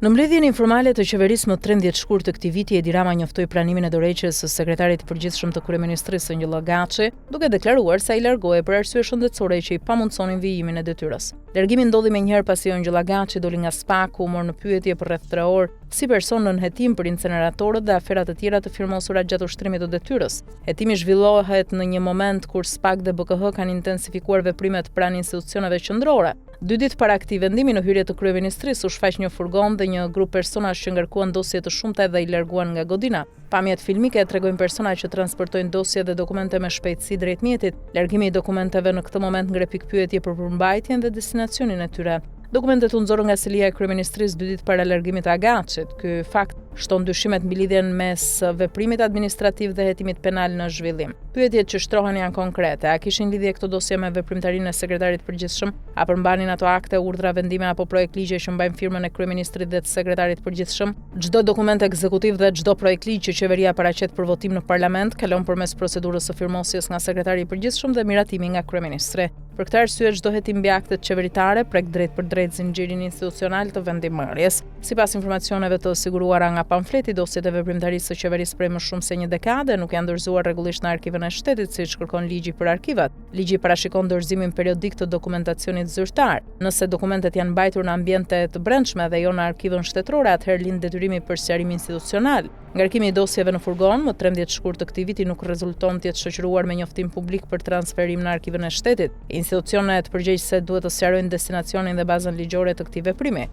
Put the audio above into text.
Në mbledhjen informale të qeverisë më 13 shkurt të këtij viti, Edi Rama njoftoi pranimin e dorëheqjes së sekretarit të përgjithshëm të kryeministrisë Ngjella Gaçi, duke deklaruar se ai largohej për arsye shëndetësore që i pamundsonin vijimin e detyrës. Largimi ndodhi menjëherë pasi Ngjella Gaçi doli nga SPAK-u, u mor në pyetje për rreth 3 orë si person nën hetim për inceneratorët dhe afera të tjera të firmosura gjatë ushtrimit të detyrës. Hetimi zhvillohet në një moment kur SPAK dhe BKH kanë intensifikuar veprimet pranë institucioneve qendrore. 2 ditë para këtij vendimi në hyrje të kryeministrisë u shfaq një furgon dhe një grup personazh që ngarkuan dosje të shumta dhe i larguan nga godina. Pamjet filmike tregojnë persona që transportojnë dosje dhe dokumente me shpejtësi drejt mjetit. Largimi i dokumenteve në këtë moment ngre pikpyetje për përmbajtjen dhe destinacionin e tyre. Dokumentet u nxorën nga selia e kryeministrisë 2 ditë para largimit të Agaçit. Ky fakt shton dyshimet mbi lidhjen mes veprimit administrativ dhe hetimit penal në zhvillim. Pyetjet që shtrohen janë konkrete: a kishin lidhje këto dosje me veprimtarinë e sekretarit përgjithshëm, a përmbanin ato akte, urdhra, vendime apo projekt ligje që mbajnë firmën e kryeministrit dhe të sekretarit përgjithshëm? Çdo dokument ekzekutiv dhe çdo projekt ligj që qeveria paraqet për votim në parlament kalon përmes procedurës së firmosjes nga sekretari i përgjithshëm dhe miratimi nga kryeministri. Për këtë arsye, çdo hetim mbi aktet qeveritare prek drejt për drejt zinxhirin institucional të vendimmarrjes. Sipas informacioneve të siguruara nga pamfleti, dosjet e veprimtarisë së qeverisë prej më shumë se një dekade nuk janë dorëzuar rregullisht në arkivën e shtetit, siç kërkon ligji për arkivat. Ligji parashikon dorëzimin periodik të dokumentacionit zyrtar. Nëse dokumentet janë mbajtur në ambiente të brendshme dhe jo në arkivën shtetërore, atëherë lind detyrimi për sqarim institucional. Ngarkimi i dosjeve në furgon më 13 shkurt të këtij viti nuk rezulton të jetë shoqëruar me njoftim publik për transferim në arkivën e shtetit. Institucionet përgjegjëse duhet të sqarojnë destinacionin dhe bazën ligjore të këtij veprimi.